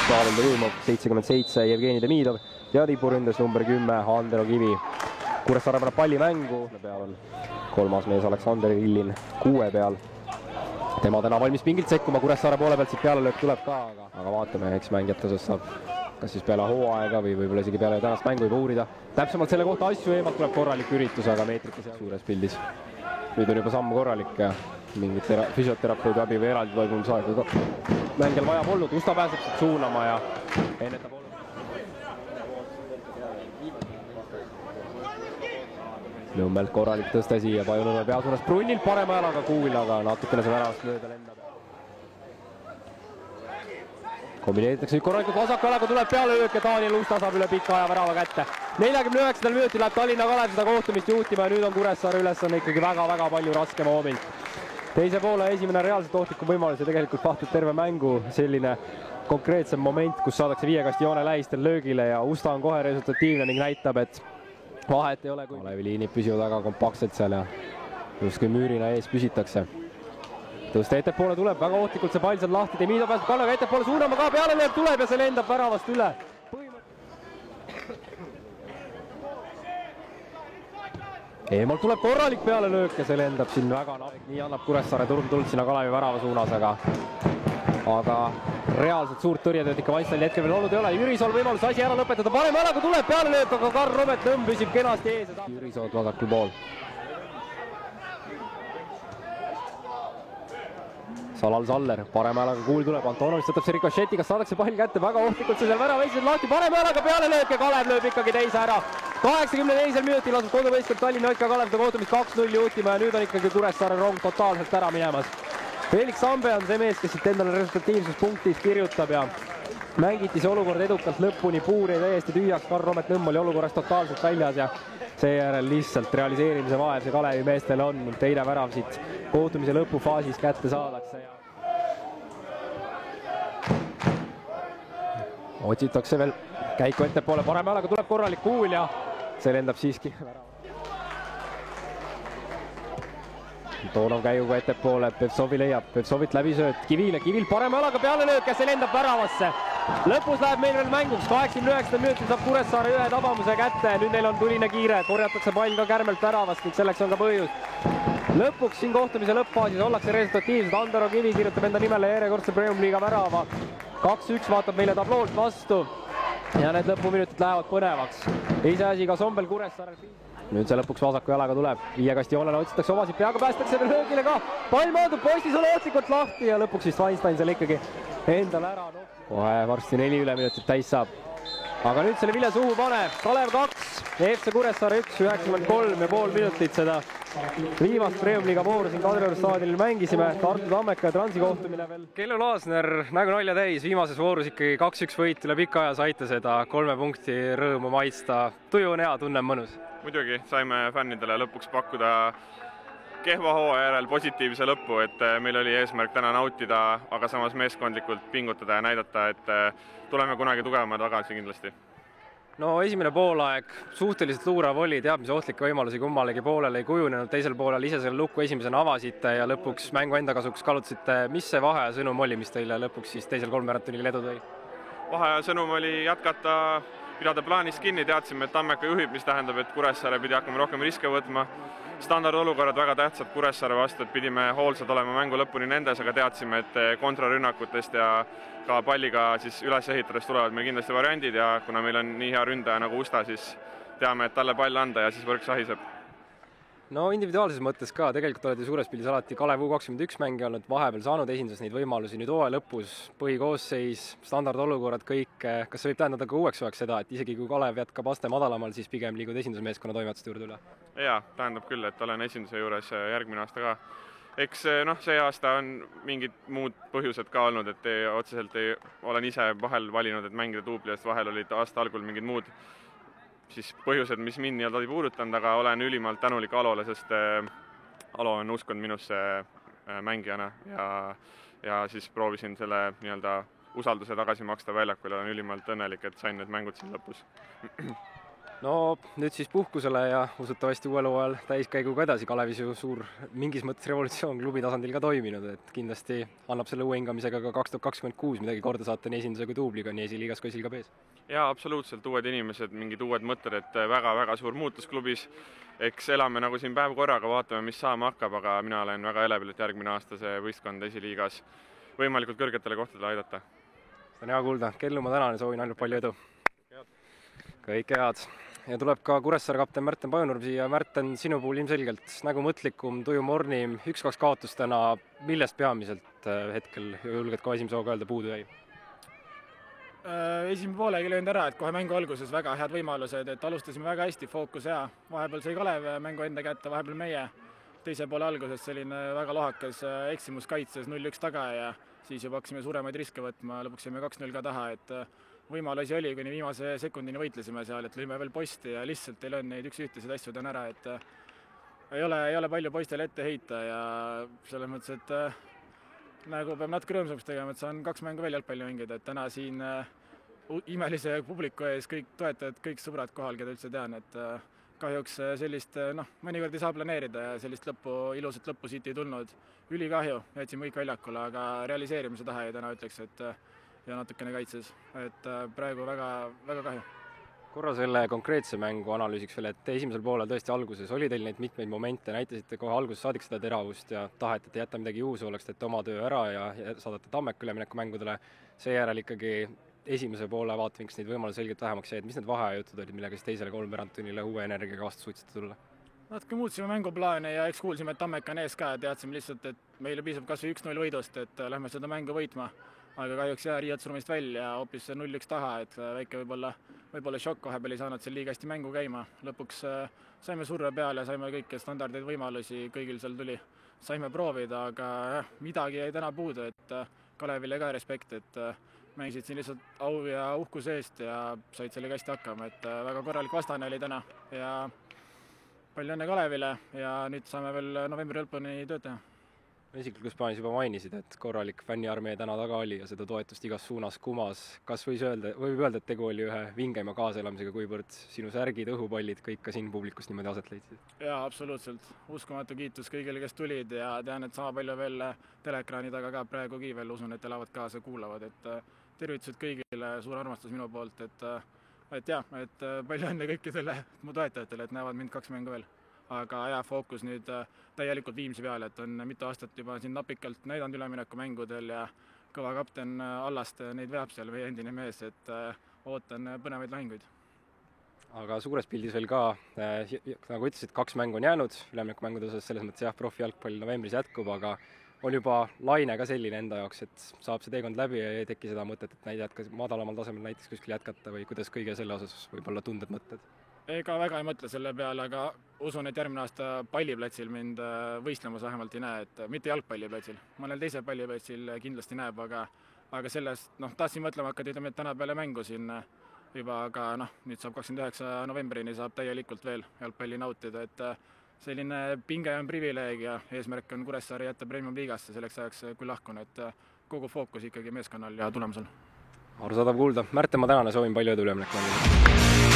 Pavel Dõõmov, 77 Jevgeni Demidov ja tipuründes number 10 Andero Kivi. Kuressaare paneb palli mängu, peal on kolmas mees Aleksander Illin 6 peal. Tema täna valmis pingilt sekkuma, Kuressaare poole pealt siit pealelöök tuleb ka, aga vaatame, eks mängijate osas saab kas siis peale hooaega või võib-olla isegi peale tänast mängu juba uurida. Täpsemalt selle kohta asju eemalt tuleb korralik üritus, aga meetrike seal suures pildis. Nüüd on juba samm korralik ja mingit füsioterapeudi abi või eraldi toimumisaega mängijal vajab olnud. Usta pääseb siit suunama ja ennetab olnud. Nõmmelt korralik tõste siia, Pajunõmme peasuunas Brunnilt parema jalaga Kuul, aga natukene see väravast mööda lendab. Kombineeritakse nüüd korralikult vasaku jalaga, tuleb peale löök ja Daniel Usta saab üle pika aja värava kätte. 49. minutil läheb Tallinna Kalev seda kohtumist juhtima ja nüüd on Kuressaare ülesanne ikkagi väga-väga palju raskem hoomilt. Teise poole esimene reaalselt ohtlikum võimalus ja tegelikult vahtub terve mängu selline konkreetsem moment, kus saadakse viiekasti joone lähistel löögile ja Usta on kohe resultatiivne ning näitab, et vahet ei ole, kui Kalevi liinid püsivad väga kompaktselt seal ja justkui müürina ees püsitakse. Tõste ettepoole tuleb, väga ohtlikult see pall seal lahti, Demidov pääseb Kallega ettepoole suunama ka, peale lööb tuleb ja see lendab väravast üle. Eemalt tuleb korralik peale löök ja see lendab siin väga nabik, nii annab Kuressaare tuld sinna Kalevi värava suunas, aga reaalselt suurt tõrjetööd ikka Vaistalil hetkel veel olnud ei ole. Jürisool võimalus asi ära lõpetada, parem jalaga tuleb peale löök, aga Karl Robert Nõmm püsib kenasti ees. Jürisood vasakul pool. Salal Saller, parem jalaga Kuul tuleb, Antonovist võtab see rikošeti, kas saadakse pall kätte, väga ohtlikult see seal värava ees lahti, parem jalaga peale löök ja Kalev lööb ikkagi teise ära. 82. minutil lasub koduvõistkond Tallinna Oika Kalev seda kohtumist 2-0 juhtima ja nüüd on ikkagi Kuressaare rong totaalselt ära minemas. Felix Sambe on see mees, kes siit endale resultatiivsuspunktis kirjutab ja mängiti see olukord edukalt lõpuni, puur jäi täiesti tühjaks, Karl Robert Nõmm oli olukorrast totaalselt väljas ja seejärel lihtsalt realiseerimise vaev see Kalevi meestel on. Teine värav siit kohtumise lõpufaasis kätte saadakse ja otsitakse veel käiku ettepoole, parem jalaga tuleb korralik Kuul ja see lendab siiski värava. Toonov käiguga ettepoole, Pevtsovi leiab, Pevtsovit läbisööt Kivile, Kivilt parema jalaga peale löök ja see lendab väravasse. Lõpus läheb meil veel mänguks, 89. minutil saab Kuressaare ühe tabamuse kätte, nüüd neil on tuline kiire, korjatakse pall ka kärmelt väravast, ning selleks on ka põhjus. Lõpuks siin kohtumise lõppfaasis ollakse resultatiivsed, Andero Kivi kirjutab enda nimele järjekordse Premium-liiga värava. 2-1 vaatab meile tabloolt vastu ja need lõpuminutid lähevad põnevaks. Iseasi ka Sombel Kuressaare. Nüüd see lõpuks vasaku jalaga tuleb, viiekasti joonele otsitakse omasid, peaga päästakse veel löögile ka. Pall maandub postis on ootlikult lahti ja lõpuks vist Weinstein seal ikkagi endale ära. Kohe varsti 4 üleminutit täis saab. Aga nüüd selle vilja suhu paneb. Kalev 2, FC Kuressaare 1, 93,5 minutit seda viimast Premium-liiga vooru siin Kadrioru staadionil mängisime. Tartu Tammeka ja Transi kohtumine veel. Kellu Laasner nägu nalja täis, viimases voorus ikkagi 2-1 võit üle pika aja saite seda 3 punkti rõõmu maitsta. Tuju on hea, tunne on mõnus. Muidugi saime fännidele lõpuks pakkuda kehva hooaja järel positiivse lõppu, et meil oli eesmärk täna nautida, aga samas meeskondlikult pingutada ja näidata, et tuleme kunagi tugevamad tagasi kindlasti. No esimene poolaeg suhteliselt luurav oli, teab mis ohtlikke võimalusi kummalegi poolele ei kujunenud, teisel poolel ise selle lukku esimesena avasite ja lõpuks mängu enda kasuks kalutasite. Mis see vaheaja sõnum oli, mis teile lõpuks siis teisel kolmveerandtunnil edu tõi? Vaheaja sõnum oli jätkata, pidada plaanist kinni, teadsime, et Tammeka juhib, mis tähendab, et Kuressaare pidi hakkama rohkem riske võtma. Standardolukorrad väga tähtsad Kuressaare vastu, et pidime hoolsad olema mängu lõpuni nendes, aga teadsime, et kontrarünnakutest ja ka palliga siis üles ehitades tulevad meil kindlasti variandid ja kuna meil on nii hea ründaja nagu Usta, siis teame, et talle pall anda ja siis võrk sahiseb. No individuaalses mõttes ka, tegelikult olete suures pildis alati Kalev U21 mängi olnud, vahepeal saanud esinduses neid võimalusi, nüüd hooaja lõpus põhikoosseis, standardolukorrad kõik, kas see võib tähendada ka uueks hooajaks seda, et isegi kui Kalev jätkab aste madalamal, siis pigem liigud esindusmeeskonna toimetuste juurde üle? Jaa, tähendab küll, et olen esinduse juures järgmine aasta ka. Eks see aasta on mingid muud põhjused ka olnud, et otseselt olen ise vahel valinud, et mängida duubliast, vahel olid aasta algul mingid muud siis põhjused, mis mind nii-öelda ei puudutanud, aga olen ülimalt tänulik Alole, sest Alo on uskunud minusse mängijana ja siis proovisin selle nii-öelda usalduse tagasi maksta väljakul ja olen ülimalt õnnelik, et sain need mängud siin lõpus. no nüüd siis puhkusele ja usutavasti uuel hooajal täiskäiguga edasi. Kalevis ju suur mingis mõttes revolutsioon klubi tasandil ka toiminud, et kindlasti annab selle uue hingamisega ka 2026 midagi korda saata nii esinduse kui duubliga, nii esiliigas kui esilga B-s. Jaa, absoluutselt uued inimesed, mingid uued mõtted, et väga-väga suur muutus klubis. Eks elame nagu siin päev korraga, vaatame, mis saama hakkab, aga mina olen väga elevil, et järgmine aasta see võistkond esiliigas võimalikult kõrgetele kohtadele aidata. Seda on hea kuulda. Kellu ma tänan ja soovin ainult palju edu. Kõike head. Ja tuleb ka Kuressaare kapten Märten Pajunurm siia. Märten, sinu puhul ilmselgelt nägu mõtlikum, tuju mornim, 1-2 kaotustena, millest peamiselt hetkel julged ka esimese hooga öelda puudu jäi? Esimene poolegi löönud ära, et kohe mängu alguses väga head võimalused, et alustasime väga hästi, fookus hea. Vahepeal sai Kalev mängu enda kätte, vahepeal meie. Teise poole alguses selline väga lohakas eksimus kaitses 0-1 taga ja siis juba hakkasime suuremaid riske võtma, lõpuks jäime 2-0 ka taha, et võimalusi oli, kuni viimase sekundini võitlesime seal, et lõime veel posti ja lihtsalt ei löönud neid üks-ühtesid asju täna ära, et ei ole palju poistele ette heita ja selles mõttes, et nagu peab natuke rõõmsamaks tegema, et saan 2 mängu veel jalgpalli mängida, et täna siin imelise publiku ees kõik toetajad, kõik sõbrad kohal, keda üldse tean, et kahjuks sellist, mõnikord ei saa planeerida ja sellist ilusat lõppu siit ei tulnud. Ülikahju, jätsime kõik väljakule, aga realiseerimise taha ei täna ütleks, et ja natukene kaitses, et praegu väga, väga kahju. Korra selle konkreetse mängu analüüsiks veel, et esimesel poolel tõesti alguses oli teil neid mitmeid momente, näitasite kohe alguses saadik seda teravust ja tahet, et ei jätta midagi juhusu, oleks teete oma töö ära ja saadate Tammeka üleminekumängudele. Seejärel ikkagi esimese poole vaatevinks neid võimalusi selgelt vähemaks jäi, et mis need vaheajutud olid, millega siis teisele kolmveerandtunnile uue energiaga vastu suutsite tulla? Natuke muutsime mänguplaane ja eks kuulsime, et Tammeka on ees ka ja teadsime lihtsalt, et meile piisab kas või 1-0 võidust, et lähme seda mängu võitma. Aga kahjuks riiad surumist välja, hoopis 0-1 taha, et väike võib-olla šokk vahepeal ei saanud seal liiga hästi mängu käima. Lõpuks saime surve peale, saime kõiki standardeid võimalusi, kõigil seal tuli. Saime proovida, aga midagi jäi täna puudu, et Kalevile ka respekt, et mängisid siin lihtsalt au ja uhkuse eest ja said sellega hästi hakkama, et väga korralik vastane oli täna ja palju õnne Kalevile ja nüüd saame veel novembri lõpuni tööd teha. Isiklikus plaanis juba mainisid, et korralik fänniarmee täna taga oli ja seda toetust igas suunas kumas. Kas võib öelda, et tegu oli ühe vingeima kaaselamisega, kuivõrd sinu särgid, õhupallid, kõik ka siin publikus niimoodi aset leidsid? Jaa, absoluutselt. Uskumatu kiitus kõigile, kes tulid ja tean, et sama palju veel teleekraani taga ka praegugi veel usun, et elavad kaasa, kuulavad, et tervitused kõigile, suur armastus minu poolt, et palju õnne kõikidele mu toetajatele, et näevad mind 2 mängu veel. Aga fookus nüüd täielikult Viimsi peale, et on mitu aastat juba siin napikalt näidanud üleminekumängudel ja kõva kapten Allast neid veab seal või endine mees, et ootan põnevaid lahinguid. Aga suures pildis veel ka, nagu ütlesid, 2 mängu on jäänud üleminekumängud osas, selles mõttes profi jalgpall novembris jätkub, aga on juba laine ka selline enda jaoks, et saab see teekond läbi ja ei teki seda mõtet, et jätka madalamal tasemel näiteks kuskil jätkata või kuidas kõige selle osas võib-olla tunded mõtted? Ega väga ei mõtle selle peale, aga usun, et järgmine aasta palliplatsil mind võistlemas vähemalt ei näe, et mitte jalgpalliplatsil. Mõnel teisel palliplatsil kindlasti näeb, aga sellest tahtsin mõtlema hakata, ütleme, et täna peale mängu siin juba, aga nüüd saab 29. novembrini saab täielikult veel jalgpalli nautida, et selline pinge on privileeg ja eesmärk on Kuressaare jätta Premium liigasse, selleks ajaks kui lahkun, et kogu fookus ikkagi meeskonnal ja tulemusel. Arusaadav kuulda. Märten, ma tänan ja soovin palju edu üleminekumängudele.